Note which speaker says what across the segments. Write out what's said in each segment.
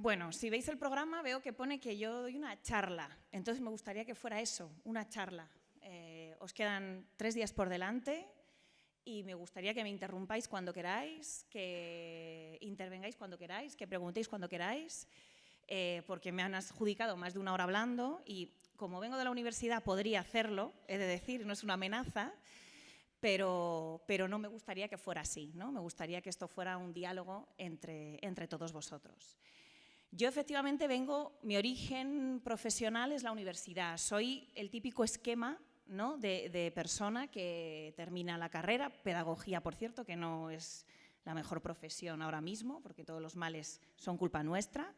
Speaker 1: Bueno, si veis el programa veo que pone que yo doy una charla, entonces me gustaría que fuera eso, una charla. Os quedan 3 días por delante y me gustaría que me interrumpáis cuando queráis, que intervengáis cuando queráis, que preguntéis cuando queráis, porque me han adjudicado más de 1 hora hablando y como vengo de la universidad podría hacerlo, he de decir, no es una amenaza, pero no me gustaría que fuera así, ¿no? Me gustaría que esto fuera un diálogo entre todos vosotros. Yo efectivamente mi origen profesional es la universidad, soy el típico esquema, ¿no?, de persona que termina la carrera, pedagogía, por cierto, que no es la mejor profesión ahora mismo, porque todos los males son culpa nuestra.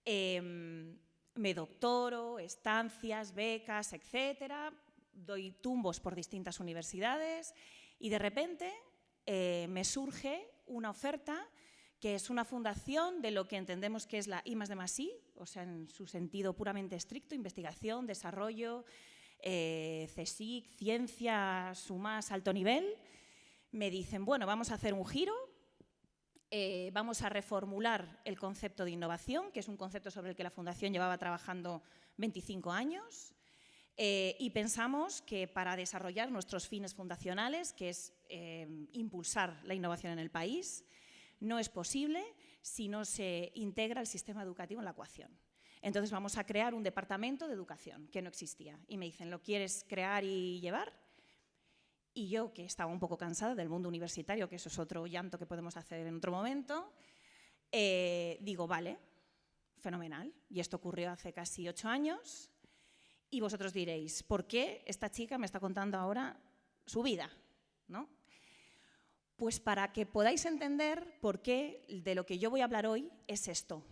Speaker 1: Me doctoro, estancias, becas, etcétera, doy tumbos por distintas universidades y de repente me surge una oferta que es una fundación de lo que entendemos que es la I+D+I, o sea, en su sentido puramente estricto, investigación, desarrollo, CSIC, ciencia, su más alto nivel. Me dicen, bueno, vamos a hacer un giro, vamos a reformular el concepto de innovación, que es un concepto sobre el que la Fundación llevaba trabajando 25 años, y pensamos que para desarrollar nuestros fines fundacionales, que es impulsar la innovación en el país, no es posible si no se integra el sistema educativo en la ecuación. Entonces vamos a crear un departamento de educación que no existía. Y me dicen, ¿lo quieres crear y llevar? Y yo, que estaba un poco cansada del mundo universitario, que eso es otro llanto que podemos hacer en otro momento, digo, vale, fenomenal. Y esto ocurrió hace casi 8 años. Y vosotros diréis, ¿por qué esta chica me está contando ahora su vida, ¿no? Pues para que podáis entender por qué de lo que yo voy a hablar hoy es esto.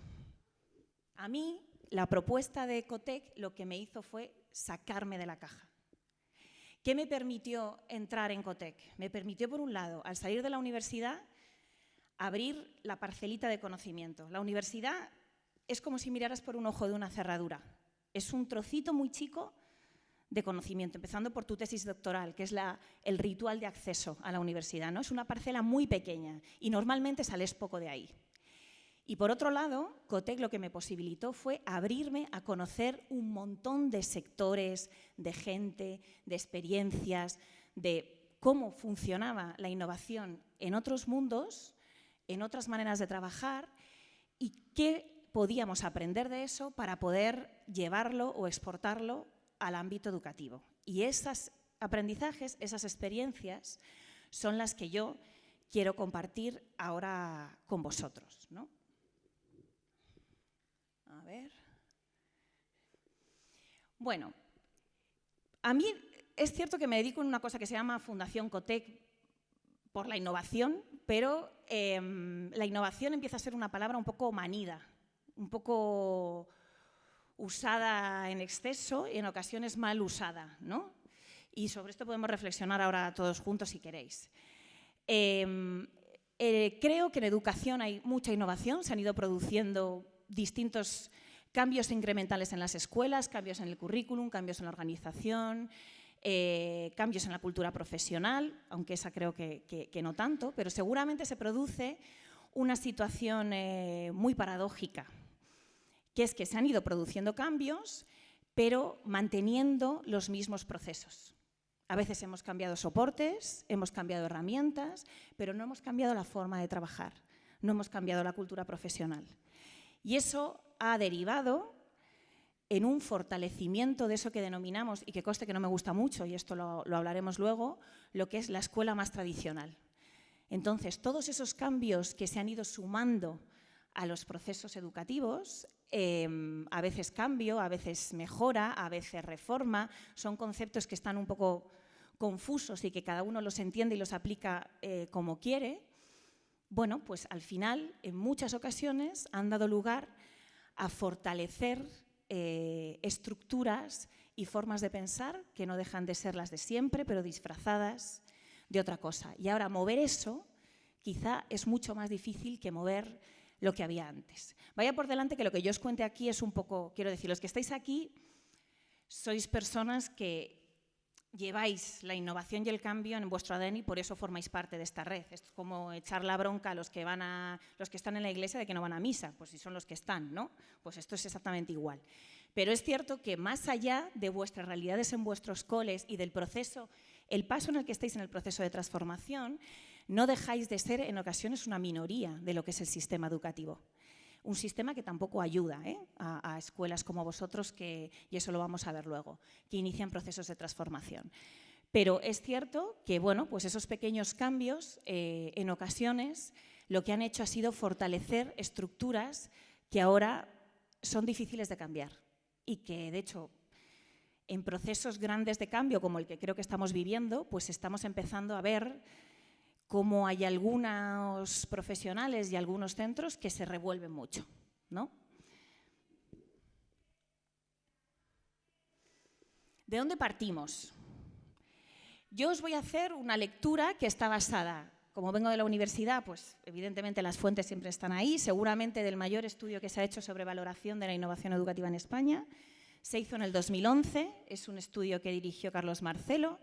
Speaker 1: A mí, la propuesta de Ecotec lo que me hizo fue sacarme de la caja. ¿Qué me permitió entrar en Ecotec? Me permitió, por un lado, al salir de la universidad, abrir la parcelita de conocimiento. La universidad es como si miraras por un ojo de una cerradura. Es un trocito muy chico de conocimiento, empezando por tu tesis doctoral, que es el ritual de acceso a la universidad, ¿no? Es una parcela muy pequeña y normalmente sales poco de ahí. Y por otro lado, Ecotec lo que me posibilitó fue abrirme a conocer un montón de sectores, de gente, de experiencias, de cómo funcionaba la innovación en otros mundos, en otras maneras de trabajar y qué podíamos aprender de eso para poder llevarlo o exportarlo al ámbito educativo. Y esos aprendizajes, esas experiencias, son las que yo quiero compartir ahora con vosotros, ¿no? A ver. Bueno, a mí es cierto que me dedico a una cosa que se llama Fundación Ecotec por la innovación, pero la innovación empieza a ser una palabra un poco manida, un poco usada en exceso y en ocasiones mal usada, ¿no? Y sobre esto podemos reflexionar ahora todos juntos si queréis. Creo que en educación hay mucha innovación, se han ido produciendo distintos cambios incrementales en las escuelas, cambios en el currículum, cambios en la organización, cambios en la cultura profesional, aunque esa creo que no tanto, pero seguramente se produce una situación muy paradójica, que es que se han ido produciendo cambios, pero manteniendo los mismos procesos. A veces hemos cambiado soportes, hemos cambiado herramientas, pero no hemos cambiado la forma de trabajar, no hemos cambiado la cultura profesional. Y eso ha derivado en un fortalecimiento de eso que denominamos, y que conste que no me gusta mucho, y esto lo hablaremos luego, lo que es la escuela más tradicional. Entonces, todos esos cambios que se han ido sumando a los procesos educativos, a veces cambio, a veces mejora, a veces reforma, son conceptos que están un poco confusos y que cada uno los entiende y los aplica como quiere. Bueno, pues al final, en muchas ocasiones, han dado lugar a fortalecer estructuras y formas de pensar que no dejan de ser las de siempre, pero disfrazadas de otra cosa. Y ahora mover eso quizá es mucho más difícil que mover lo que había antes. Vaya por delante que lo que yo os cuente aquí es un poco, quiero decir, los que estáis aquí sois personas que lleváis la innovación y el cambio en vuestro ADN y por eso formáis parte de esta red. Es como echar la bronca a los que están en la iglesia de que no van a misa, pues si son los que están, ¿no? Pues esto es exactamente igual. Pero es cierto que más allá de vuestras realidades en vuestros coles y del proceso, el paso en el que estáis en el proceso de transformación, no dejáis de ser en ocasiones una minoría de lo que es el sistema educativo. Un sistema que tampoco ayuda a escuelas como vosotros, y eso lo vamos a ver luego, que inician procesos de transformación. Pero es cierto que bueno, pues esos pequeños cambios en ocasiones lo que han hecho ha sido fortalecer estructuras que ahora son difíciles de cambiar y que de hecho en procesos grandes de cambio como el que creo que estamos viviendo, pues estamos empezando a ver cómo hay algunos profesionales y algunos centros que se revuelven mucho, ¿no? ¿De dónde partimos? Yo os voy a hacer una lectura que está basada, como vengo de la universidad, pues evidentemente las fuentes siempre están ahí, seguramente del mayor estudio que se ha hecho sobre valoración de la innovación educativa en España. Se hizo en el 2011, es un estudio que dirigió Carlos Marcelo,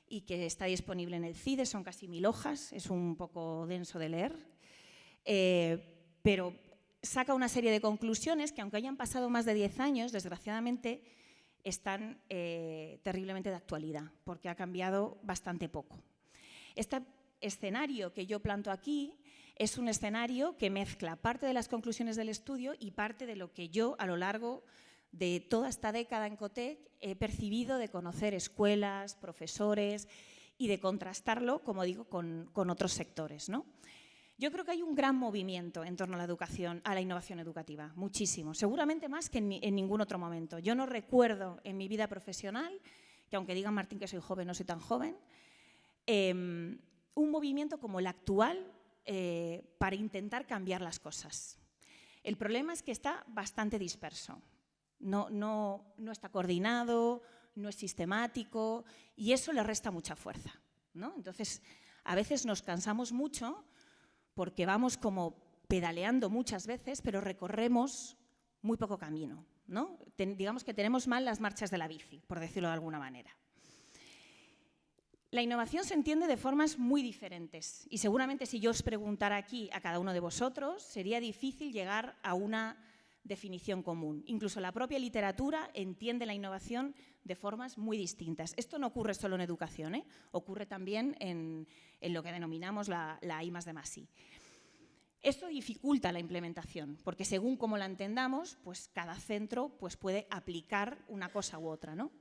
Speaker 1: y que está disponible en el CIDE, son casi 1000 hojas, es un poco denso de leer, pero saca una serie de conclusiones que, aunque hayan pasado más de 10 años, desgraciadamente están terriblemente de actualidad, porque ha cambiado bastante poco. Este escenario que yo planto aquí es un escenario que mezcla parte de las conclusiones del estudio y parte de lo que yo, a lo largo de toda esta década en COTEC, he percibido de conocer escuelas, profesores y de contrastarlo, como digo, con otros sectores, ¿no? Yo creo que hay un gran movimiento en torno a la educación, a la innovación educativa, muchísimo, seguramente más que en ningún otro momento. Yo no recuerdo en mi vida profesional, que aunque diga Martín que soy joven, no soy tan joven, un movimiento como el actual para intentar cambiar las cosas. El problema es que está bastante disperso. No está coordinado, no es sistemático y eso le resta mucha fuerza, ¿no? Entonces, a veces nos cansamos mucho porque vamos como pedaleando muchas veces, pero recorremos muy poco camino, ¿no? Digamos que tenemos mal las marchas de la bici, por decirlo de alguna manera. La innovación se entiende de formas muy diferentes y seguramente si yo os preguntara aquí a cada uno de vosotros, sería difícil llegar a una definición común. Incluso la propia literatura entiende la innovación de formas muy distintas. Esto no ocurre solo en educación, ocurre también en lo que denominamos la I+D+I. Esto dificulta la implementación, porque según cómo la entendamos, pues cada centro pues puede aplicar una cosa u otra, ¿no?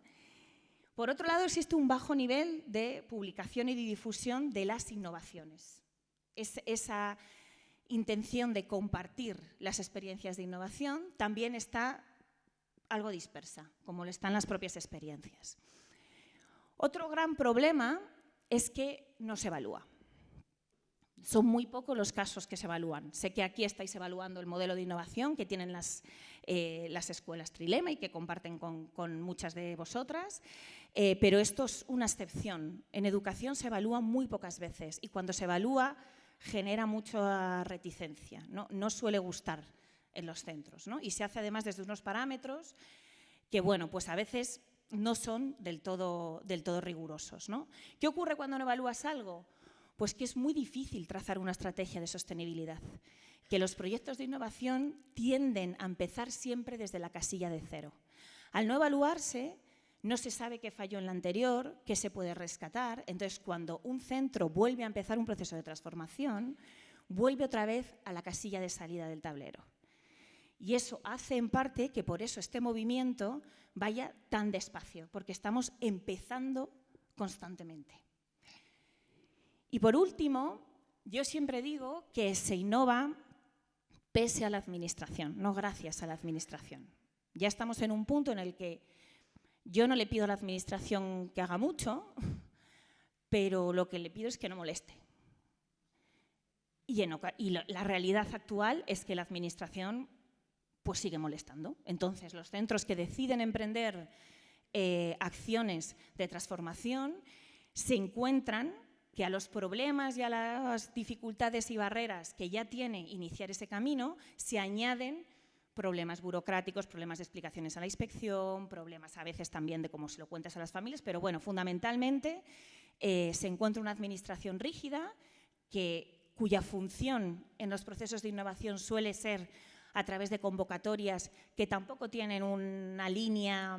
Speaker 1: Por otro lado, existe un bajo nivel de publicación y de difusión de las innovaciones. Esa intención de compartir las experiencias de innovación también está algo dispersa, como lo están las propias experiencias. Otro gran problema es que no se evalúa. Son muy pocos los casos que se evalúan. Sé que aquí estáis evaluando el modelo de innovación que tienen las escuelas Trilema y que comparten con muchas de vosotras, pero esto es una excepción. En educación se evalúa muy pocas veces y cuando se evalúa genera mucha reticencia, no suele gustar en los centros, ¿no? Y se hace además desde unos parámetros que, bueno, pues a veces no son del todo rigurosos, ¿no? ¿Qué ocurre cuando no evalúas algo? Pues que es muy difícil trazar una estrategia de sostenibilidad, que los proyectos de innovación tienden a empezar siempre desde la casilla de cero. Al no evaluarse, no se sabe qué falló en la anterior, qué se puede rescatar. Entonces, cuando un centro vuelve a empezar un proceso de transformación, vuelve otra vez a la casilla de salida del tablero. Y eso hace en parte que por eso este movimiento vaya tan despacio, porque estamos empezando constantemente. Y por último, yo siempre digo que se innova pese a la administración, no gracias a la administración. Ya estamos en un punto en el que yo no le pido a la administración que haga mucho, pero lo que le pido es que no moleste. Y la realidad actual es que la administración pues sigue molestando. Entonces, los centros que deciden emprender acciones de transformación se encuentran que a los problemas y a las dificultades y barreras que ya tiene iniciar ese camino se añaden problemas burocráticos, problemas de explicaciones a la inspección, problemas a veces también de cómo se lo cuentas a las familias, pero bueno, fundamentalmente se encuentra una administración rígida cuya función en los procesos de innovación suele ser a través de convocatorias que tampoco tienen una línea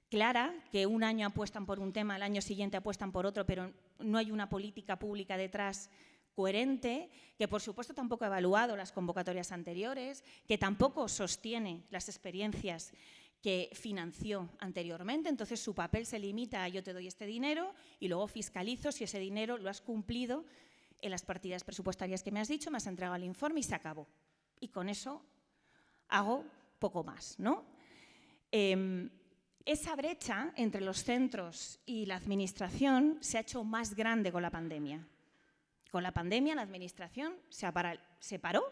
Speaker 1: clara, que un año apuestan por un tema, al año siguiente apuestan por otro, pero no hay una política pública detrás coherente, que por supuesto tampoco ha evaluado las convocatorias anteriores, que tampoco sostiene las experiencias que financió anteriormente. Entonces su papel se limita a yo te doy este dinero y luego fiscalizo si ese dinero lo has cumplido en las partidas presupuestarias que me has dicho, me has entregado el informe y se acabó. Y con eso hago poco más, ¿no? Esa brecha entre los centros y la administración se ha hecho más grande con la pandemia. Con la pandemia la administración se paró,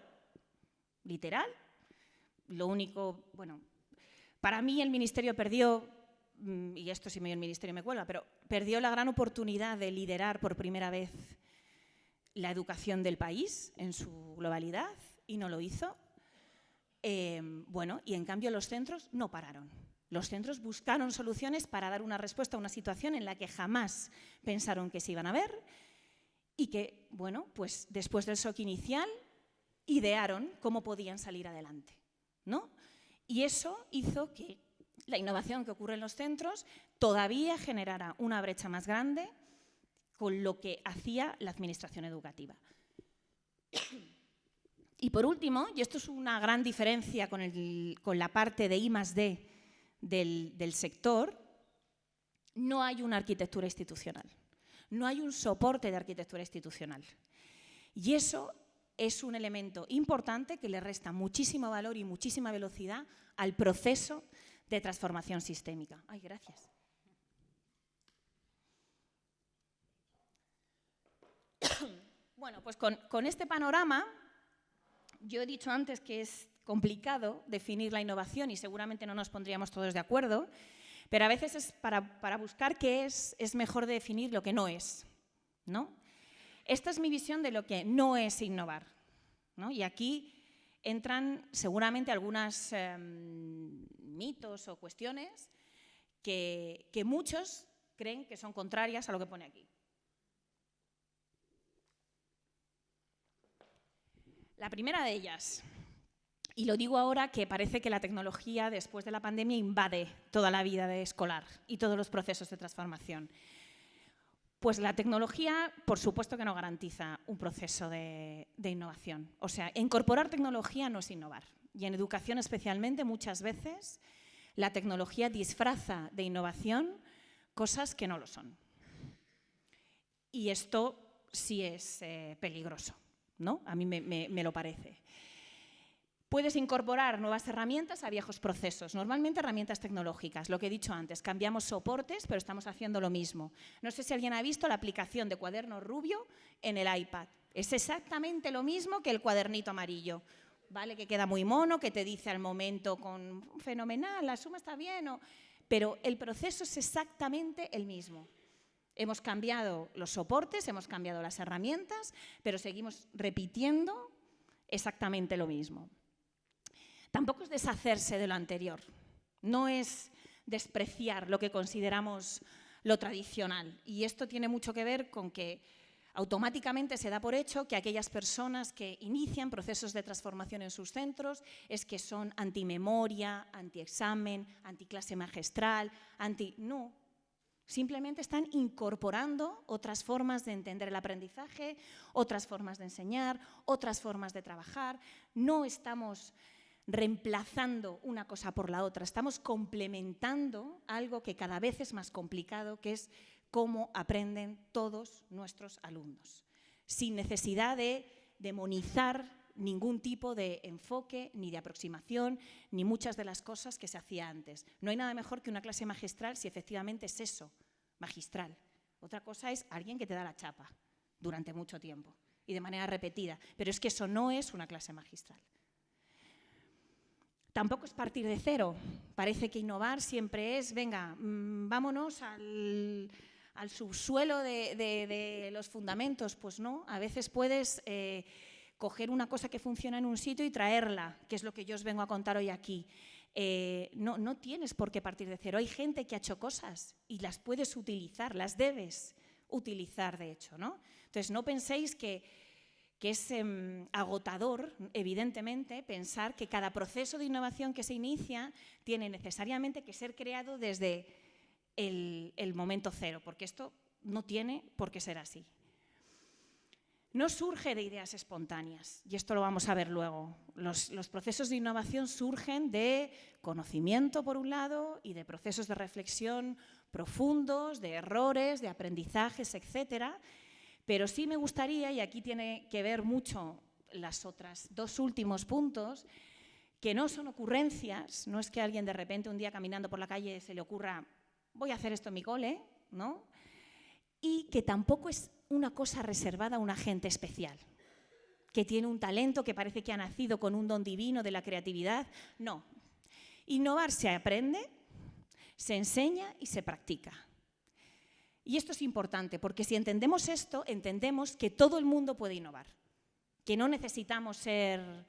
Speaker 1: literal. Lo único, bueno, para mí el Ministerio perdió, y esto si el Ministerio me cuelga, pero perdió la gran oportunidad de liderar por primera vez la educación del país en su globalidad y no lo hizo. Bueno, y en cambio los centros no pararon. Los centros buscaron soluciones para dar una respuesta a una situación en la que jamás pensaron que se iban a ver y que, bueno, pues después del shock inicial idearon cómo podían salir adelante, ¿no? Y eso hizo que la innovación que ocurre en los centros todavía generara una brecha más grande con lo que hacía la administración educativa. Y por último, y esto es una gran diferencia con la parte de I+D del sector, no hay una arquitectura institucional, no hay un soporte de arquitectura institucional. Y eso es un elemento importante que le resta muchísimo valor y muchísima velocidad al proceso de transformación sistémica. Ay, gracias. Bueno, pues con este panorama, yo he dicho antes que es complicado definir la innovación y seguramente no nos pondríamos todos de acuerdo, pero a veces es para buscar qué es mejor definir lo que no es, ¿no? Esta es mi visión de lo que no es innovar, ¿no? Y aquí entran seguramente algunos mitos o cuestiones que muchos creen que son contrarias a lo que pone aquí. La primera de ellas, y lo digo ahora que parece que la tecnología después de la pandemia invade toda la vida escolar y todos los procesos de transformación. Pues la tecnología, por supuesto que no garantiza un proceso de innovación. O sea, incorporar tecnología no es innovar. Y en educación especialmente muchas veces la tecnología disfraza de innovación cosas que no lo son. Y esto sí es peligroso, ¿no? A mí me lo parece. Puedes incorporar nuevas herramientas a viejos procesos, normalmente herramientas tecnológicas. Lo que he dicho antes, cambiamos soportes, pero estamos haciendo lo mismo. No sé si alguien ha visto la aplicación de cuaderno rubio en el iPad. Es exactamente lo mismo que el cuadernito amarillo. Vale, que queda muy mono, que te dice al momento con fenomenal, la suma está bien, pero el proceso es exactamente el mismo. Hemos cambiado los soportes, hemos cambiado las herramientas, pero seguimos repitiendo exactamente lo mismo. Tampoco es deshacerse de lo anterior, no es despreciar lo que consideramos lo tradicional. Y esto tiene mucho que ver con que automáticamente se da por hecho que aquellas personas que inician procesos de transformación en sus centros es que son antimemoria, antiexamen, anticlase magistral, No, simplemente están incorporando otras formas de entender el aprendizaje, otras formas de enseñar, otras formas de trabajar. No estamos reemplazando una cosa por la otra, estamos complementando algo que cada vez es más complicado, que es cómo aprenden todos nuestros alumnos, sin necesidad de demonizar ningún tipo de enfoque, ni de aproximación, ni muchas de las cosas que se hacía antes. No hay nada mejor que una clase magistral si efectivamente es eso, magistral. Otra cosa es alguien que te da la chapa durante mucho tiempo y de manera repetida, pero es que eso no es una clase magistral. Tampoco es partir de cero. Parece que innovar siempre es, venga, vámonos al subsuelo de los fundamentos. Pues no, a veces puedes coger una cosa que funciona en un sitio y traerla, que es lo que yo os vengo a contar hoy aquí. No tienes por qué partir de cero. Hay gente que ha hecho cosas y las puedes utilizar, las debes utilizar, de hecho, ¿no? Entonces, no penséis que es agotador, evidentemente, pensar que cada proceso de innovación que se inicia tiene necesariamente que ser creado desde el momento cero, porque esto no tiene por qué ser así. No surge de ideas espontáneas, y esto lo vamos a ver luego. Los procesos de innovación surgen de conocimiento, por un lado, y de procesos de reflexión profundos, de errores, de aprendizajes, etcétera. Pero sí me gustaría, y aquí tiene que ver mucho las otras dos últimos puntos, que no son ocurrencias, no es que a alguien de repente un día caminando por la calle se le ocurra voy a hacer esto en mi cole, ¿no? Y que tampoco es una cosa reservada a una gente especial, que tiene un talento, que parece que ha nacido con un don divino de la creatividad. No. Innovar se aprende, se enseña y se practica. Y esto es importante, porque si entendemos esto, entendemos que todo el mundo puede innovar, que no necesitamos ser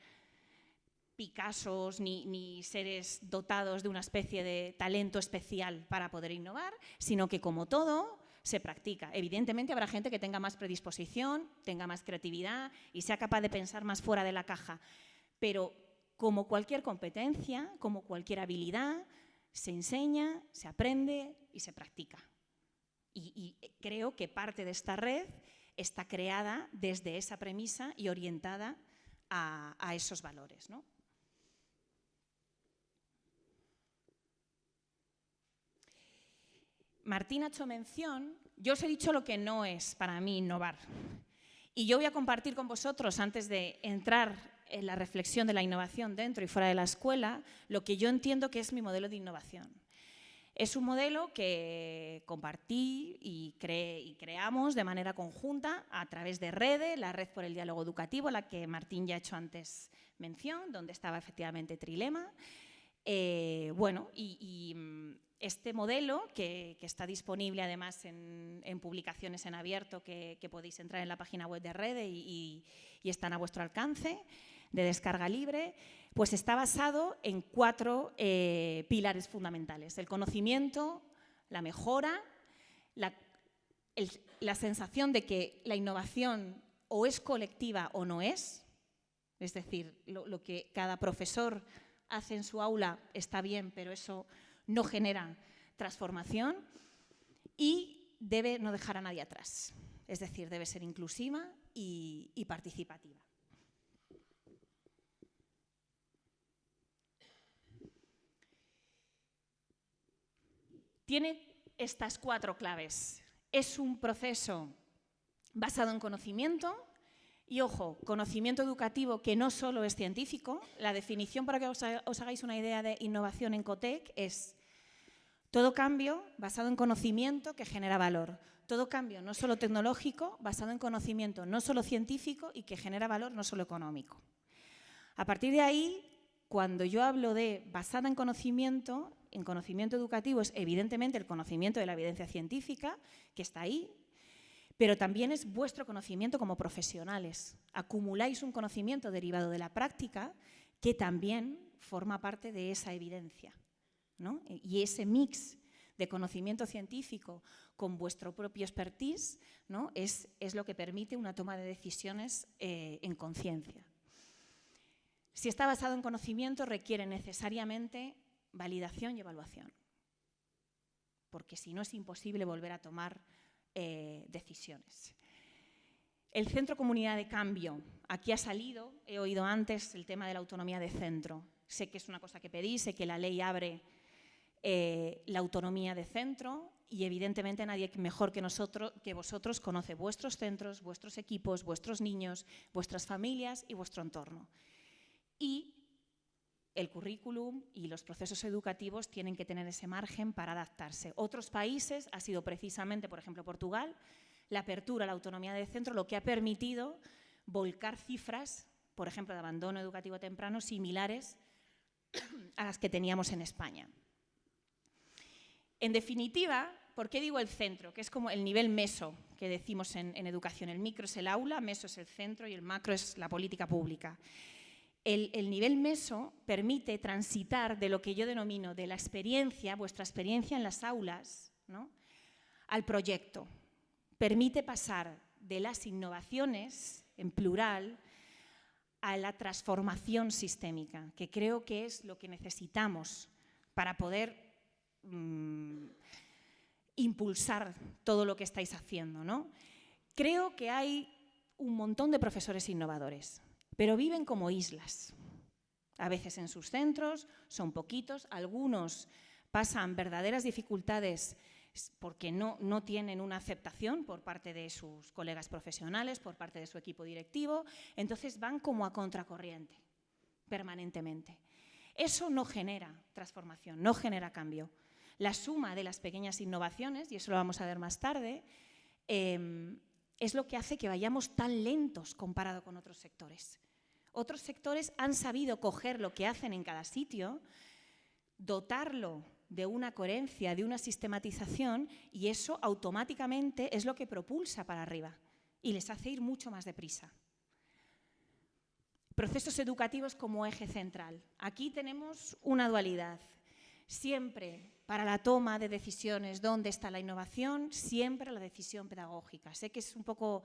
Speaker 1: Picassos ni seres dotados de una especie de talento especial para poder innovar, sino que como todo se practica. Evidentemente habrá gente que tenga más predisposición, tenga más creatividad y sea capaz de pensar más fuera de la caja, pero como cualquier competencia, como cualquier habilidad, se enseña, se aprende y se practica. Y creo que parte de esta red está creada desde esa premisa y orientada a esos valores, ¿no? Martín ha hecho mención, yo os he dicho lo que no es para mí innovar. Y yo voy a compartir con vosotros, antes de entrar en la reflexión de la innovación dentro y fuera de la escuela, lo que yo entiendo que es mi modelo de innovación. Es un modelo que compartí y creamos de manera conjunta a través de REDE, la Red por el Diálogo Educativo, a la que Martín ya ha hecho antes mención, donde estaba efectivamente Trilema. Este modelo, que está disponible además en publicaciones en abierto, que podéis entrar en la página web de REDE y están a vuestro alcance, de descarga libre, pues está basado en 4 pilares fundamentales: el conocimiento, la mejora, la sensación de que la innovación o es colectiva o no es decir, lo que cada profesor hace en su aula está bien, pero eso no genera transformación, y debe no dejar a nadie atrás, es decir, debe ser inclusiva y participativa. Tiene estas 4 claves. Es un proceso basado en conocimiento y, ojo, conocimiento educativo que no solo es científico. La definición, para que os hagáis una idea, de innovación en COTEC es todo cambio basado en conocimiento que genera valor. Todo cambio no solo tecnológico, basado en conocimiento no solo científico y que genera valor no solo económico. A partir de ahí, cuando yo hablo de basada en conocimiento educativo, es evidentemente el conocimiento de la evidencia científica, que está ahí, pero también es vuestro conocimiento como profesionales. Acumuláis un conocimiento derivado de la práctica que también forma parte de esa evidencia, ¿no? Y ese mix de conocimiento científico con vuestro propio expertise, ¿no? es lo que permite una toma de decisiones en conciencia. Si está basado en conocimiento, requiere necesariamente validación y evaluación, porque si no es imposible volver a tomar decisiones. El centro comunidad de cambio. Aquí ha salido, he oído antes el tema de la autonomía de centro. Sé que es una cosa que pedís, sé que la ley abre la autonomía de centro y evidentemente nadie mejor que vosotros conoce vuestros centros, vuestros equipos, vuestros niños, vuestras familias y vuestro entorno. Y el currículum y los procesos educativos tienen que tener ese margen para adaptarse. Otros países, ha sido precisamente, por ejemplo, Portugal, la apertura a la autonomía de centro, lo que ha permitido volcar cifras, por ejemplo, de abandono educativo temprano, similares a las que teníamos en España. En definitiva, ¿por qué digo el centro? Que es como el nivel meso que decimos en educación. El micro es el aula, meso es el centro y el macro es la política pública. El nivel meso permite transitar de lo que yo denomino de la experiencia, vuestra experiencia en las aulas, ¿no?, al proyecto. Permite pasar de las innovaciones, en plural, a la transformación sistémica, que creo que es lo que necesitamos para poder impulsar todo lo que estáis haciendo, ¿no? Creo que hay un montón de profesores innovadores, pero viven como islas. A veces en sus centros, son poquitos, algunos pasan verdaderas dificultades porque no tienen una aceptación por parte de sus colegas profesionales, por parte de su equipo directivo, entonces van como a contracorriente, permanentemente. Eso no genera transformación, no genera cambio. La suma de las pequeñas innovaciones, y eso lo vamos a ver más tarde, es lo que hace que vayamos tan lentos comparado con otros sectores. Otros sectores han sabido coger lo que hacen en cada sitio, dotarlo de una coherencia, de una sistematización, y eso automáticamente es lo que propulsa para arriba y les hace ir mucho más deprisa. Procesos educativos como eje central. Aquí tenemos una dualidad. Siempre para la toma de decisiones, ¿dónde está la innovación? Siempre la decisión pedagógica. Sé que es un poco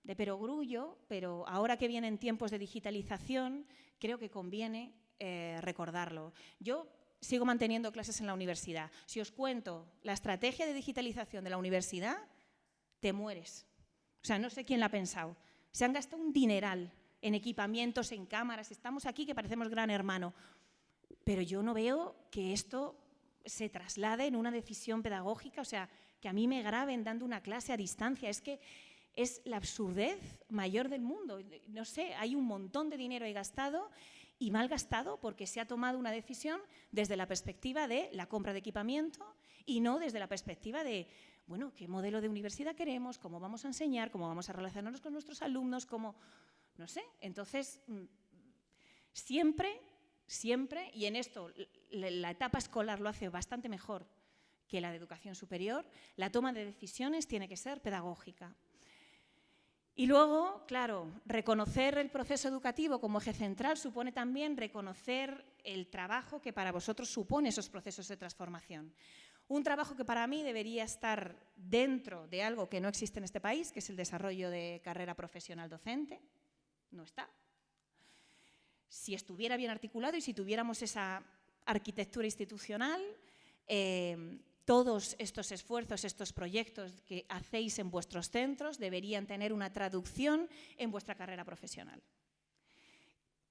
Speaker 1: de perogrullo, pero ahora que vienen tiempos de digitalización, creo que conviene recordarlo. Yo sigo manteniendo clases en la universidad. Si os cuento la estrategia de digitalización de la universidad, te mueres. O sea, no sé quién la ha pensado. Se han gastado un dineral en equipamientos, en cámaras. Estamos aquí que parecemos Gran Hermano. Pero yo no veo que esto se traslade en una decisión pedagógica, o sea, que a mí me graben dando una clase a distancia. Es que es la absurdez mayor del mundo. No sé, hay un montón de dinero ahí gastado y mal gastado porque se ha tomado una decisión desde la perspectiva de la compra de equipamiento y no desde la perspectiva de, bueno, qué modelo de universidad queremos, cómo vamos a enseñar, cómo vamos a relacionarnos con nuestros alumnos, cómo, no sé. Entonces, siempre, y en esto la etapa escolar lo hace bastante mejor que la de educación superior, la toma de decisiones tiene que ser pedagógica. Y luego, claro, reconocer el proceso educativo como eje central supone también reconocer el trabajo que para vosotros supone esos procesos de transformación. Un trabajo que para mí debería estar dentro de algo que no existe en este país, que es el desarrollo de carrera profesional docente. No está. Si estuviera bien articulado y si tuviéramos esa arquitectura institucional, todos estos esfuerzos, estos proyectos que hacéis en vuestros centros deberían tener una traducción en vuestra carrera profesional.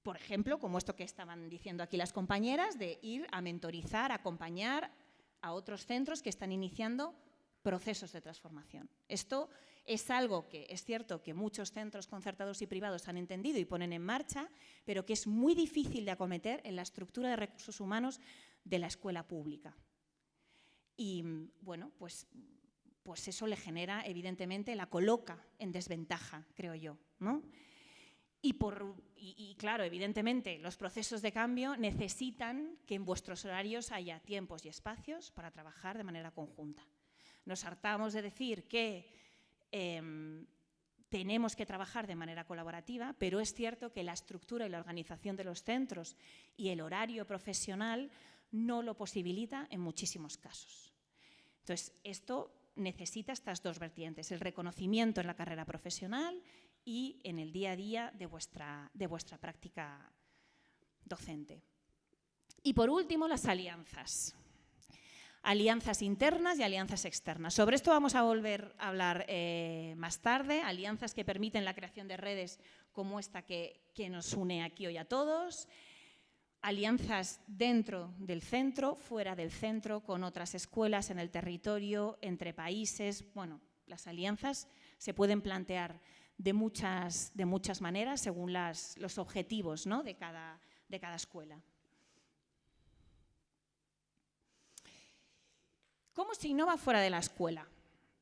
Speaker 1: Por ejemplo, como esto que estaban diciendo aquí las compañeras, de ir a mentorizar, a acompañar a otros centros que están iniciando procesos de transformación. Esto es algo que es cierto que muchos centros concertados y privados han entendido y ponen en marcha, pero que es muy difícil de acometer en la estructura de recursos humanos de la escuela pública. Y bueno, pues eso le genera, evidentemente, la coloca en desventaja, creo yo, ¿no? Y claro, evidentemente, los procesos de cambio necesitan que en vuestros horarios haya tiempos y espacios para trabajar de manera conjunta. Nos hartamos de decir que tenemos que trabajar de manera colaborativa, pero es cierto que la estructura y la organización de los centros y el horario profesional no lo posibilita en muchísimos casos. Entonces, esto necesita estas dos vertientes, el reconocimiento en la carrera profesional y en el día a día de vuestra práctica docente. Y por último, las alianzas. Alianzas internas y alianzas externas. Sobre esto vamos a volver a hablar más tarde, alianzas que permiten la creación de redes como esta que nos une aquí hoy a todos, alianzas dentro del centro, fuera del centro, con otras escuelas en el territorio, entre países. Bueno, las alianzas se pueden plantear de muchas maneras según los objetivos, ¿no?, de cada escuela. ¿Cómo se innova fuera de la escuela?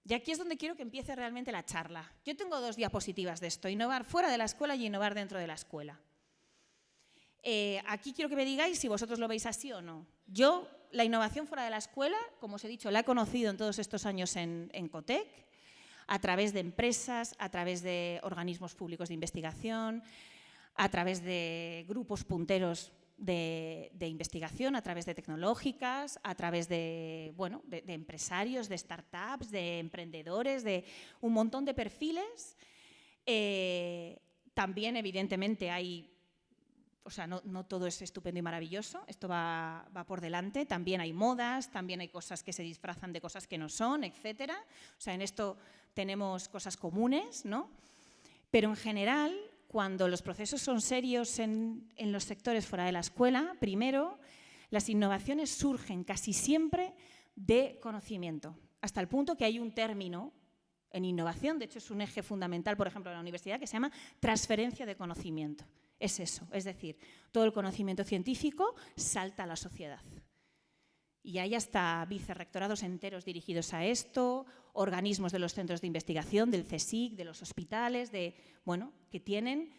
Speaker 1: Y aquí es donde quiero que empiece realmente la charla. Yo tengo 2 diapositivas de esto, innovar fuera de la escuela y innovar dentro de la escuela. Aquí quiero que me digáis si vosotros lo veis así o no. Yo la innovación fuera de la escuela, como os he dicho, la he conocido en todos estos años en Cotec, a través de empresas, a través de organismos públicos de investigación, a través de grupos punteros de investigación, a través de tecnológicas, a través de, bueno, de empresarios, de startups, de emprendedores, de un montón de perfiles. También, evidentemente, hay, o sea, no todo es estupendo y maravilloso, esto va por delante, también hay modas, también hay cosas que se disfrazan de cosas que no son, etcétera. O sea, en esto tenemos cosas comunes, ¿no? Pero en general, cuando los procesos son serios en los sectores fuera de la escuela, primero, las innovaciones surgen casi siempre de conocimiento, hasta el punto que hay un término en innovación, de hecho es un eje fundamental, por ejemplo, en la universidad, que se llama transferencia de conocimiento. Es eso, es decir, todo el conocimiento científico salta a la sociedad. Y hay hasta vicerrectorados enteros dirigidos a esto, organismos de los centros de investigación, del CSIC, de los hospitales, bueno, que tienen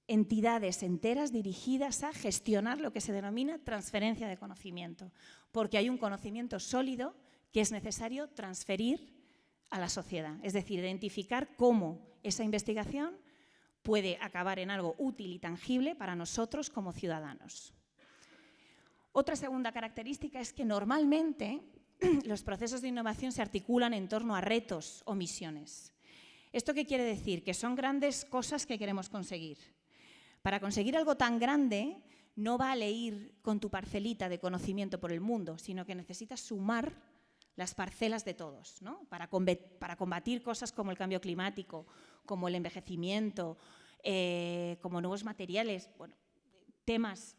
Speaker 1: entidades enteras dirigidas a gestionar lo que se denomina transferencia de conocimiento, porque hay un conocimiento sólido que es necesario transferir a la sociedad, es decir, identificar cómo esa investigación puede acabar en algo útil y tangible para nosotros como ciudadanos. Otra segunda característica es que normalmente los procesos de innovación se articulan en torno a retos o misiones. ¿Esto qué quiere decir? Que son grandes cosas que queremos conseguir. Para conseguir algo tan grande no vale ir con tu parcelita de conocimiento por el mundo, sino que necesitas sumar las parcelas de todos, ¿no? Para combatir cosas como el cambio climático, como el envejecimiento, como nuevos materiales, bueno, temas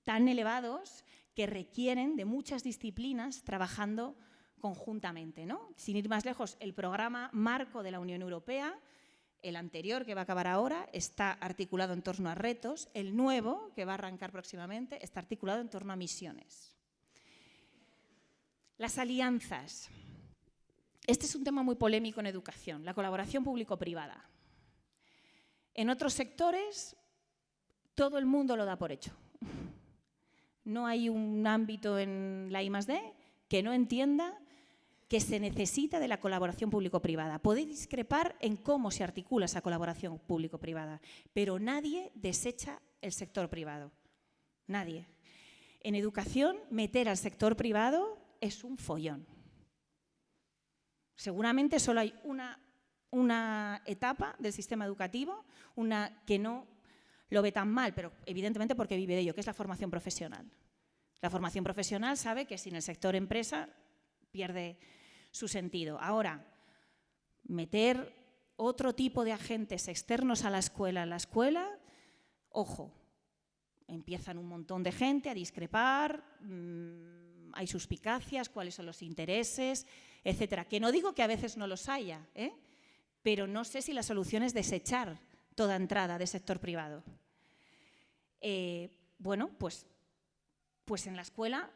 Speaker 1: tan elevados que requieren de muchas disciplinas trabajando conjuntamente, ¿no? Sin ir más lejos, el programa marco de la Unión Europea, el anterior, que va a acabar ahora, está articulado en torno a retos. El nuevo, que va a arrancar próximamente, está articulado en torno a misiones. Las alianzas. Este es un tema muy polémico en educación, la colaboración público-privada. En otros sectores, todo el mundo lo da por hecho. No hay un ámbito en la I+D que no entienda que se necesita de la colaboración público-privada. Podéis discrepar en cómo se articula esa colaboración público-privada, pero nadie desecha el sector privado. Nadie. En educación, meter al sector privado es un follón. Seguramente solo hay una etapa del sistema educativo, una que no lo ve tan mal, pero evidentemente porque vive de ello, que es la formación profesional. La formación profesional sabe que sin el sector empresa pierde su sentido. Ahora, meter otro tipo de agentes externos a la escuela, ojo, empiezan un montón de gente a discrepar, hay suspicacias, cuáles son los intereses, etcétera. Que no digo que a veces no los haya, pero no sé si la solución es desechar toda entrada de sector privado. Bueno, pues en la escuela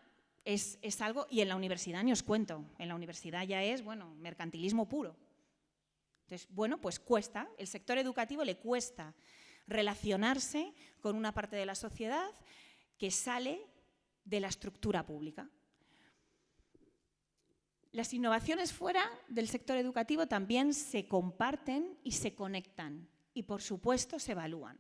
Speaker 1: es algo, y en la universidad ni os cuento, en la universidad ya es, bueno, mercantilismo puro. Entonces, bueno, pues cuesta, el sector educativo le cuesta relacionarse con una parte de la sociedad que sale de la estructura pública. Las innovaciones fuera del sector educativo también se comparten y se conectan y, por supuesto, se evalúan.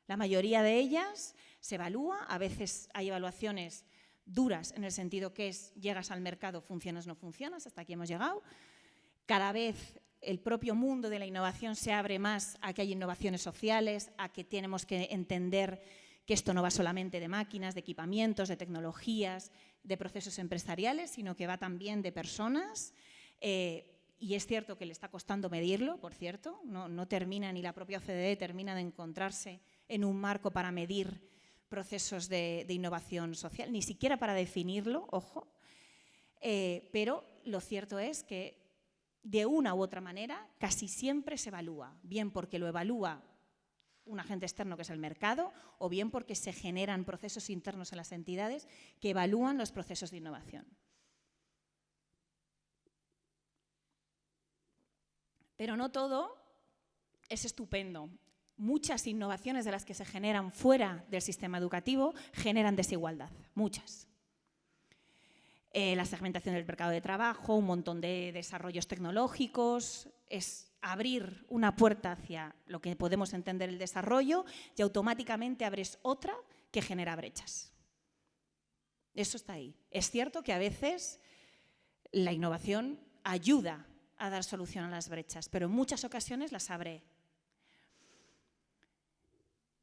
Speaker 1: La mayoría de ellas se evalúa, a veces hay evaluaciones duras en el sentido que llegas al mercado, funcionas, no funcionas, hasta aquí hemos llegado. Cada vez el propio mundo de la innovación se abre más a que hay innovaciones sociales, a que tenemos que entender que esto no va solamente de máquinas, de equipamientos, de tecnologías, de procesos empresariales, sino que va también de personas. Y es cierto que le está costando medirlo, por cierto, no termina, ni la propia OCDE termina de encontrarse en un marco para medir procesos de innovación social, ni siquiera para definirlo, ojo, pero lo cierto es que de una u otra manera casi siempre se evalúa, bien porque lo evalúa un agente externo que es el mercado, o bien porque se generan procesos internos en las entidades que evalúan los procesos de innovación. Pero no todo es estupendo. Muchas innovaciones de las que se generan fuera del sistema educativo generan desigualdad, muchas. la segmentación del mercado de trabajo, un montón de desarrollos tecnológicos, es abrir una puerta hacia lo que podemos entender el desarrollo y automáticamente abres otra que genera brechas. Eso está ahí. Es cierto que a veces la innovación ayuda a dar solución a las brechas, pero en muchas ocasiones las abre.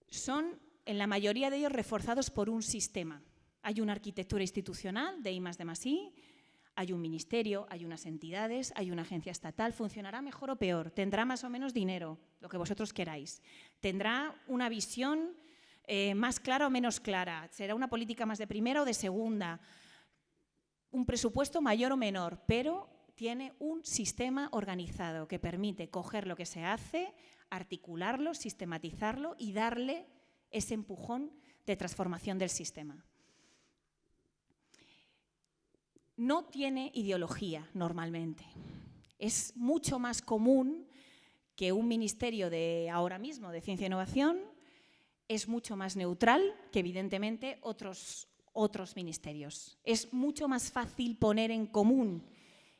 Speaker 1: Son, en la mayoría de ellos, reforzados por un sistema. Hay una arquitectura institucional de I+D+I, hay un ministerio, hay unas entidades, hay una agencia estatal. ¿Funcionará mejor o peor? ¿Tendrá más o menos dinero? Lo que vosotros queráis. ¿Tendrá una visión más clara o menos clara? ¿Será una política más de primera o de segunda? Un presupuesto mayor o menor, pero tiene un sistema organizado que permite coger lo que se hace, articularlo, sistematizarlo y darle ese empujón de transformación del sistema. No tiene ideología normalmente. Es mucho más común que un ministerio de ahora mismo de Ciencia e Innovación, es mucho más neutral que evidentemente otros ministerios. Es mucho más fácil poner en común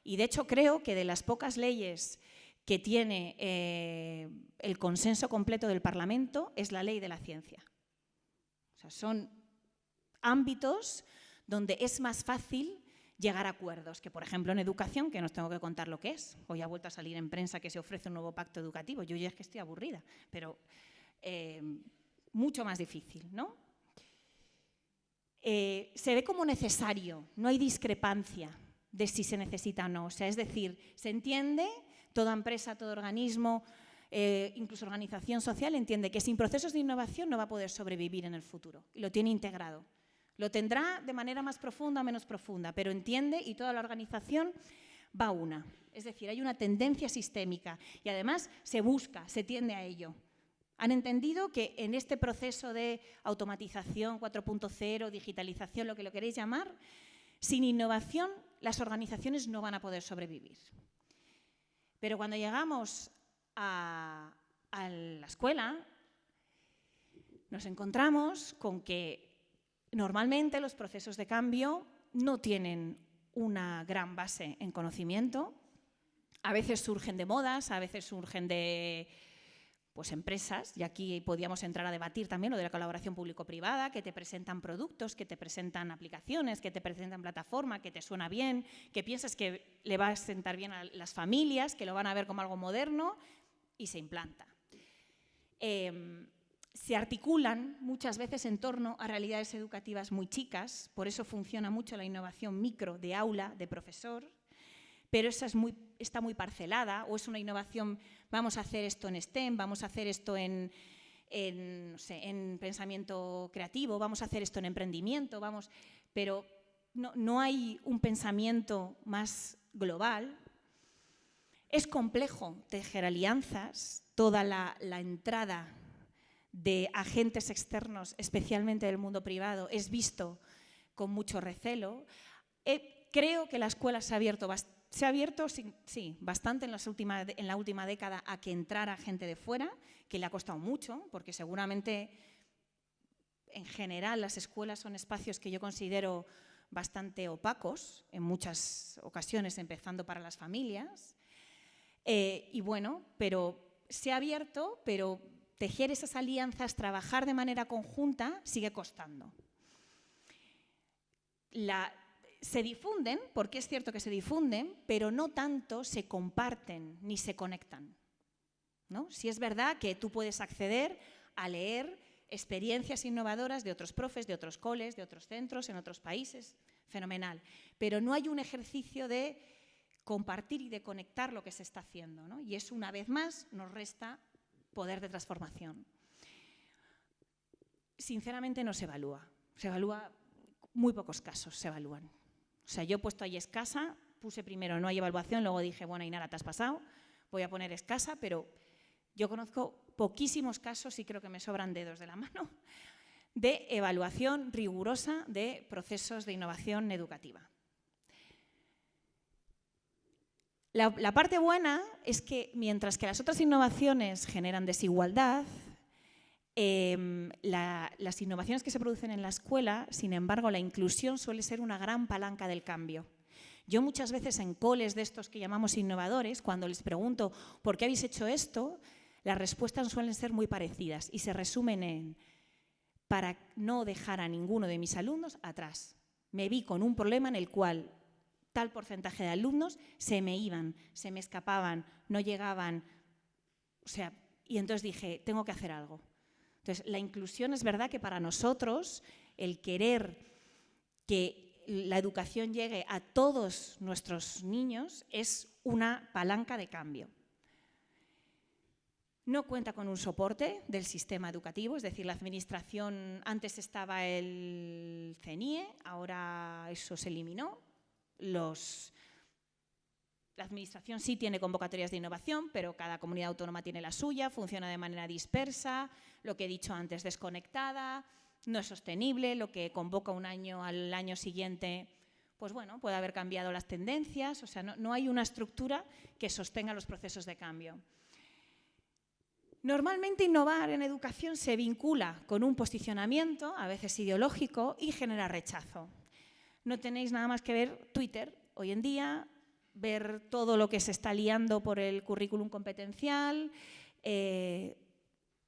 Speaker 1: y de hecho creo que de las pocas leyes que tiene el consenso completo del Parlamento es la ley de la ciencia. O sea, son ámbitos donde es más fácil llegar a acuerdos, que por ejemplo en educación, que no os tengo que contar lo que es. Hoy ha vuelto a salir en prensa que se ofrece un nuevo pacto educativo. Yo ya es que estoy aburrida, pero mucho más difícil, ¿no? Se ve como necesario, no hay discrepancia de si se necesita o no. O sea, es decir, se entiende, toda empresa, todo organismo, incluso organización social entiende que sin procesos de innovación no va a poder sobrevivir en el futuro y lo tiene integrado. Lo tendrá de manera más profunda o menos profunda, pero entiende y toda la organización va a una. Es decir, hay una tendencia sistémica y además se busca, se tiende a ello. Han entendido que en este proceso de automatización 4.0, digitalización, lo que lo queréis llamar, sin innovación las organizaciones no van a poder sobrevivir. Pero cuando llegamos a la escuela, nos encontramos con que normalmente los procesos de cambio no tienen una gran base en conocimiento. A veces surgen de modas, a veces surgen de empresas, y aquí podíamos entrar a debatir también lo de la colaboración público-privada, que te presentan productos, que te presentan aplicaciones, que te presentan plataforma, que te suena bien, que piensas que le va a sentar bien a las familias, que lo van a ver como algo moderno y se implanta. Se articulan muchas veces en torno a realidades educativas muy chicas, por eso funciona mucho la innovación micro de aula, de profesor, pero esa está muy parcelada, o es una innovación, vamos a hacer esto en STEM, vamos a hacer esto en pensamiento creativo, vamos a hacer esto en emprendimiento, pero no hay un pensamiento más global. Es complejo tejer alianzas, toda la entrada de agentes externos, especialmente del mundo privado, es visto con mucho recelo. Creo que la escuela se ha abierto bastante en la última década a que entrara gente de fuera, que le ha costado mucho, porque seguramente en general las escuelas son espacios que yo considero bastante opacos, en muchas ocasiones, empezando para las familias. Y bueno, pero se ha abierto, pero tejer esas alianzas, trabajar de manera conjunta, sigue costando. Se difunden, porque es cierto que se difunden, pero no tanto se comparten ni se conectan, ¿no? Sí es verdad que tú puedes acceder a leer experiencias innovadoras de otros profes, de otros coles, de otros centros, en otros países, fenomenal, pero no hay un ejercicio de compartir y de conectar lo que se está haciendo, ¿no? Y eso, una vez más, nos resta poder de transformación. Sinceramente no se evalúa, muy pocos casos se evalúan. O sea, yo he puesto ahí escasa, puse primero no hay evaluación, luego dije, bueno, Ainara, te has pasado, voy a poner escasa, pero yo conozco poquísimos casos, y creo que me sobran dedos de la mano, de evaluación rigurosa de procesos de innovación educativa. La parte buena es que, mientras que las otras innovaciones generan desigualdad, las innovaciones que se producen en la escuela, sin embargo, la inclusión suele ser una gran palanca del cambio. Yo muchas veces en coles de estos que llamamos innovadores, cuando les pregunto ¿por qué habéis hecho esto?, las respuestas suelen ser muy parecidas y se resumen en para no dejar a ninguno de mis alumnos atrás. Me vi con un problema en el cual tal porcentaje de alumnos se me iban, se me escapaban, no llegaban, o sea, y entonces dije, tengo que hacer algo. Entonces, la inclusión es verdad que para nosotros el querer que la educación llegue a todos nuestros niños es una palanca de cambio. No cuenta con un soporte del sistema educativo, es decir, la administración, antes estaba el CNIE, ahora eso se eliminó. La administración sí tiene convocatorias de innovación, pero cada comunidad autónoma tiene la suya, funciona de manera dispersa, lo que he dicho antes, desconectada, no es sostenible, lo que convoca un año al año siguiente, pues bueno, puede haber cambiado las tendencias, o sea, no hay una estructura que sostenga los procesos de cambio. Normalmente innovar en educación se vincula con un posicionamiento, a veces ideológico, y genera rechazo. No tenéis nada más que ver Twitter hoy en día, ver todo lo que se está liando por el currículum competencial,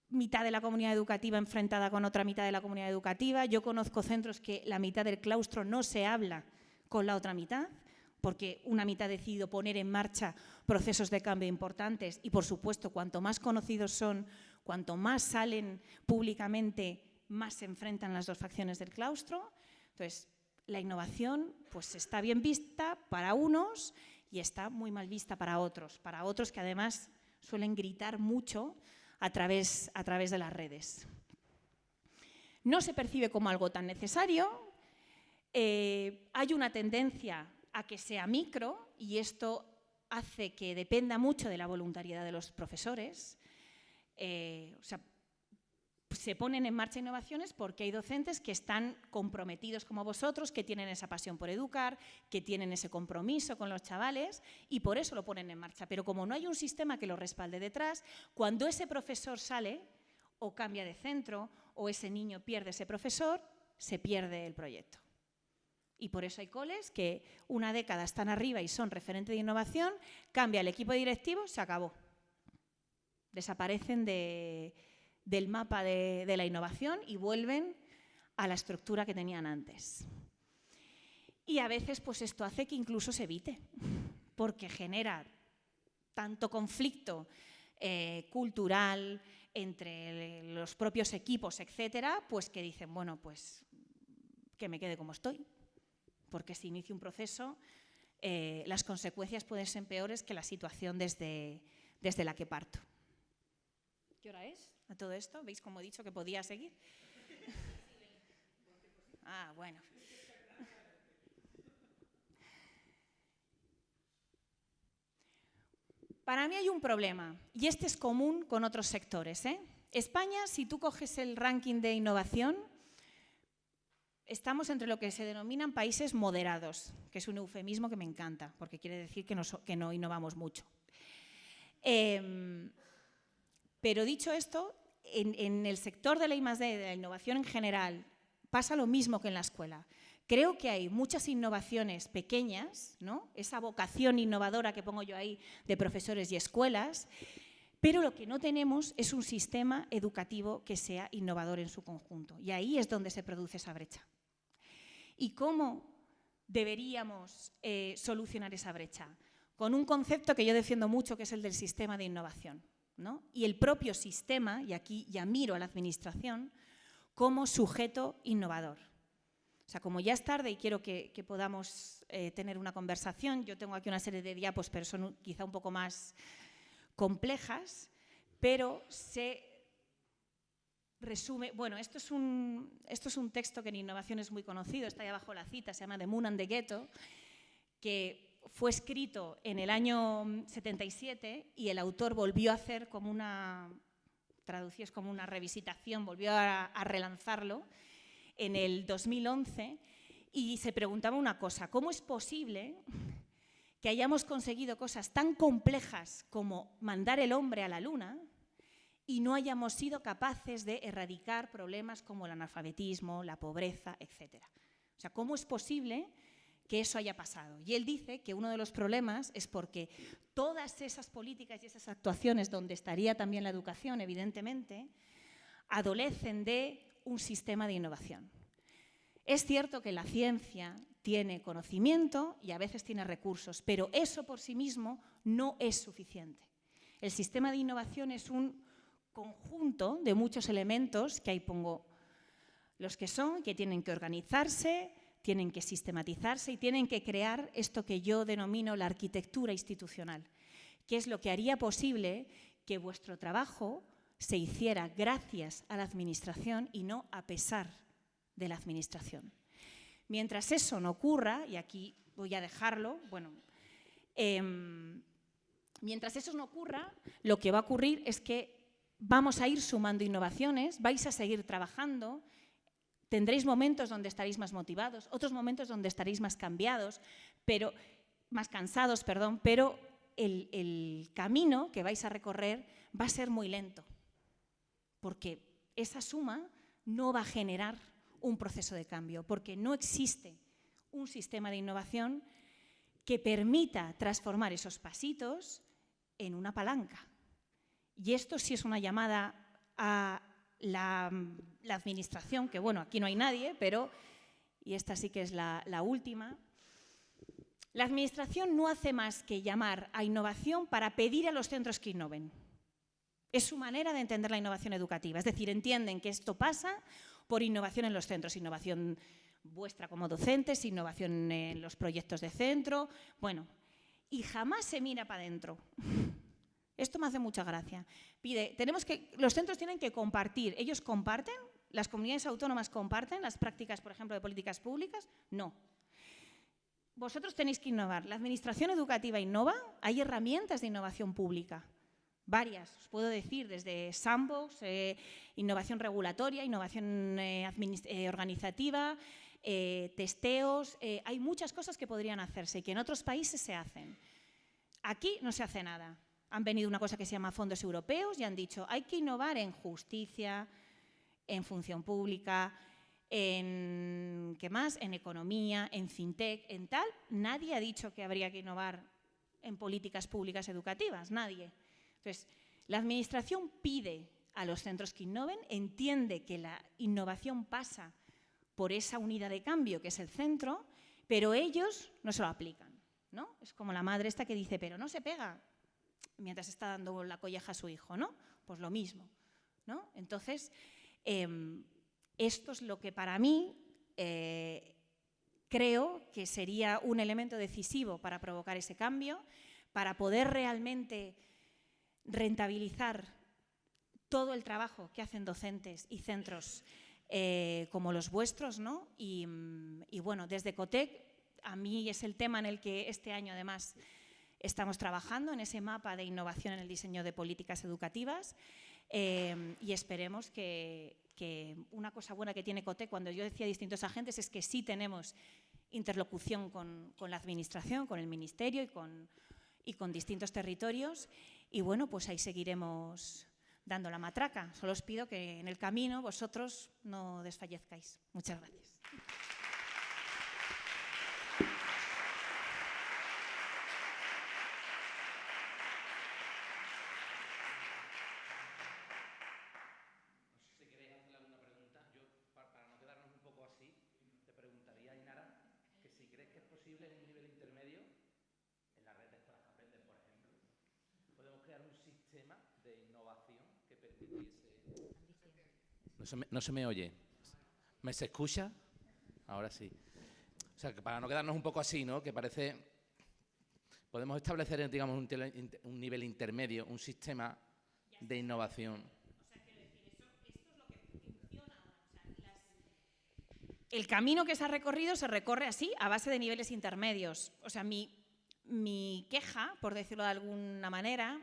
Speaker 1: mitad de la comunidad educativa enfrentada con otra mitad de la comunidad educativa. Yo conozco centros que la mitad del claustro no se habla con la otra mitad, porque una mitad ha decidido poner en marcha procesos de cambio importantes y, por supuesto, cuanto más conocidos son, cuanto más salen públicamente, más se enfrentan las dos facciones del claustro. Entonces, la innovación pues, está bien vista para unos y está muy mal vista para otros que además suelen gritar mucho a través de las redes. No se percibe como algo tan necesario, hay una tendencia a que sea micro y esto hace que dependa mucho de la voluntariedad de los profesores. O sea, se ponen en marcha innovaciones porque hay docentes que están comprometidos como vosotros, que tienen esa pasión por educar, que tienen ese compromiso con los chavales y por eso lo ponen en marcha. Pero como no hay un sistema que lo respalde detrás, cuando ese profesor sale o cambia de centro o ese niño pierde ese profesor, se pierde el proyecto. Y por eso hay coles que una década están arriba y son referente de innovación, cambia el equipo directivo, se acabó. Desaparecen del mapa de la innovación y vuelven a la estructura que tenían antes. Y a veces pues esto hace que incluso se evite, porque genera tanto conflicto cultural entre los propios equipos, etcétera, pues que dicen, bueno, pues que me quede como estoy. Porque si inicia un proceso, las consecuencias pueden ser peores que la situación desde la que parto. ¿Qué hora es a todo esto? ¿Veis cómo he dicho que podía seguir? Ah, bueno. Para mí hay un problema, y este es común con otros sectores. España, si tú coges el ranking de innovación, estamos entre lo que se denominan países moderados, que es un eufemismo que me encanta, porque quiere decir que no innovamos mucho. Pero dicho esto, en el sector de la I+D, de la innovación en general, pasa lo mismo que en la escuela. Creo que hay muchas innovaciones pequeñas, ¿no? Esa vocación innovadora que pongo yo ahí de profesores y escuelas, pero lo que no tenemos es un sistema educativo que sea innovador en su conjunto. Y ahí es donde se produce esa brecha. ¿Y cómo deberíamos solucionar esa brecha? Con un concepto que yo defiendo mucho, que es el del sistema de innovación, ¿no? Y el propio sistema, y aquí ya miro a la administración, como sujeto innovador. O sea, como ya es tarde y quiero que podamos tener una conversación, yo tengo aquí una serie de diapos, pero son quizá un poco más complejas, pero se resume. Bueno, esto es un texto que en innovación es muy conocido, está ahí abajo la cita, se llama The Moon and the Ghetto, que fue escrito en el año 77 y el autor volvió a hacer como una traducción, es como una revisitación, volvió a relanzarlo en el 2011 y se preguntaba una cosa: ¿cómo es posible que hayamos conseguido cosas tan complejas como mandar el hombre a la luna y no hayamos sido capaces de erradicar problemas como el analfabetismo, la pobreza, etc. O sea, ¿cómo es posible que eso haya pasado? Y él dice que uno de los problemas es porque todas esas políticas y esas actuaciones, donde estaría también la educación, evidentemente, adolecen de un sistema de innovación. Es cierto que la ciencia tiene conocimiento y a veces tiene recursos, pero eso por sí mismo no es suficiente. El sistema de innovación es un conjunto de muchos elementos, que ahí pongo los que son, que tienen que organizarse, tienen que sistematizarse y tienen que crear esto que yo denomino la arquitectura institucional, que es lo que haría posible que vuestro trabajo se hiciera gracias a la Administración y no a pesar de la Administración. Mientras eso no ocurra, y aquí voy a dejarlo, bueno, mientras eso no ocurra, lo que va a ocurrir es que vamos a ir sumando innovaciones, vais a seguir trabajando, tendréis momentos donde estaréis más motivados, otros momentos donde estaréis más cansados, pero el camino que vais a recorrer va a ser muy lento, porque esa suma no va a generar un proceso de cambio, porque no existe un sistema de innovación que permita transformar esos pasitos en una palanca. Y esto sí es una llamada a la Administración, que bueno, aquí no hay nadie, pero, y esta sí que es la última, la Administración no hace más que llamar a innovación para pedir a los centros que innoven. Es su manera de entender la innovación educativa, es decir, entienden que esto pasa por innovación en los centros, innovación vuestra como docentes, innovación en los proyectos de centro, bueno, y jamás se mira para adentro. Esto me hace mucha gracia. Los centros tienen que compartir. ¿Ellos comparten? ¿Las comunidades autónomas comparten las prácticas, por ejemplo, de políticas públicas? No. Vosotros tenéis que innovar. La Administración educativa innova. Hay herramientas de innovación pública. Varias, os puedo decir, desde sandbox, innovación regulatoria, innovación organizativa, testeos. Hay muchas cosas que podrían hacerse y que en otros países se hacen. Aquí no se hace nada. Han venido una cosa que se llama fondos europeos y han dicho hay que innovar en justicia, en función pública, en ¿qué más? En economía, en fintech, en tal. Nadie ha dicho que habría que innovar en políticas públicas educativas, nadie. Entonces, la Administración pide a los centros que innoven, entiende que la innovación pasa por esa unidad de cambio que es el centro, pero ellos no se lo aplican, ¿no? Es como la madre esta que dice, pero no se pega, mientras está dando la colleja a su hijo, ¿no? Pues lo mismo, ¿no? Entonces, esto es lo que para mí creo que sería un elemento decisivo para provocar ese cambio, para poder realmente rentabilizar todo el trabajo que hacen docentes y centros como los vuestros, ¿no? Y bueno, desde COTEC, a mí es el tema en el que este año además estamos trabajando, en ese mapa de innovación en el diseño de políticas educativas, y esperemos que una cosa buena que tiene COTEC, cuando yo decía distintos agentes, es que sí tenemos interlocución con la Administración, con el Ministerio y con distintos territorios, y bueno, pues ahí seguiremos dando la matraca. Solo os pido que en el camino vosotros no desfallezcáis. Muchas gracias.
Speaker 2: No se me oye. ¿Me se escucha? Ahora sí. O sea, que para no quedarnos un poco así, ¿no? Que parece... Podemos establecer, digamos, un nivel intermedio, un sistema de innovación.
Speaker 1: O sea, quiero decir, esto es lo que funciona ahora. O sea, el camino que se ha recorrido se recorre así, a base de niveles intermedios. O sea, mi queja, por decirlo de alguna manera,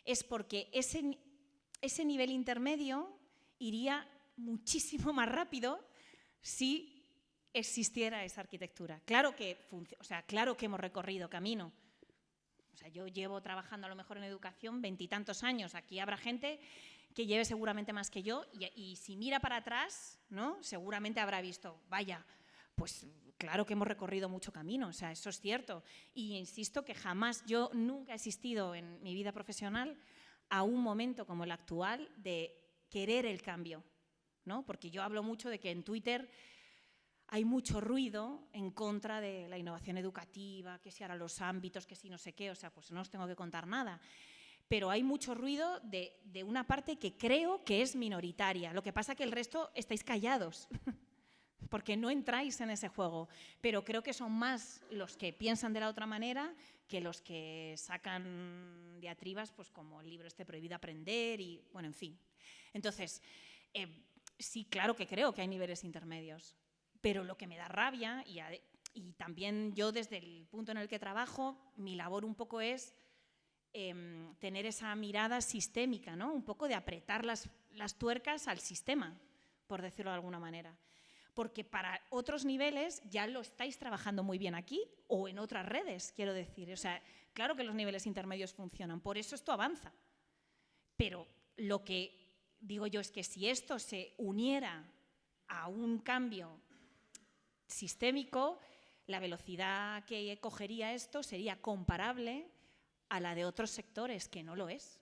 Speaker 1: es porque ese nivel intermedio iría muchísimo más rápido si existiera esa arquitectura. Claro que hemos recorrido camino. O sea, yo llevo trabajando a lo mejor en educación 20 y tantos años. Aquí habrá gente que lleve seguramente más que yo, y si mira para atrás, ¿no? Seguramente habrá visto, vaya, pues claro que hemos recorrido mucho camino, o sea, eso es cierto. Y insisto que jamás, yo nunca he asistido en mi vida profesional a un momento como el actual de querer el cambio, ¿no? Porque yo hablo mucho de que en Twitter hay mucho ruido en contra de la innovación educativa, que si ahora los ámbitos, que si no sé qué, o sea, pues no os tengo que contar nada. Pero hay mucho ruido de una parte que creo que es minoritaria. Lo que pasa es que el resto estáis callados, porque no entráis en ese juego. Pero creo que son más los que piensan de la otra manera que los que sacan diatribas, pues como el libro este Prohibido Aprender y, bueno, en fin. Entonces, sí, claro que creo que hay niveles intermedios, pero lo que me da rabia, y también yo desde el punto en el que trabajo, mi labor un poco es tener esa mirada sistémica, ¿no? Un poco de apretar las tuercas al sistema, por decirlo de alguna manera. Porque para otros niveles ya lo estáis trabajando muy bien aquí o en otras redes, quiero decir. O sea, claro que los niveles intermedios funcionan, por eso esto avanza. Pero lo que digo yo es que si esto se uniera a un cambio sistémico, la velocidad que cogería esto sería comparable a la de otros sectores, que no lo es.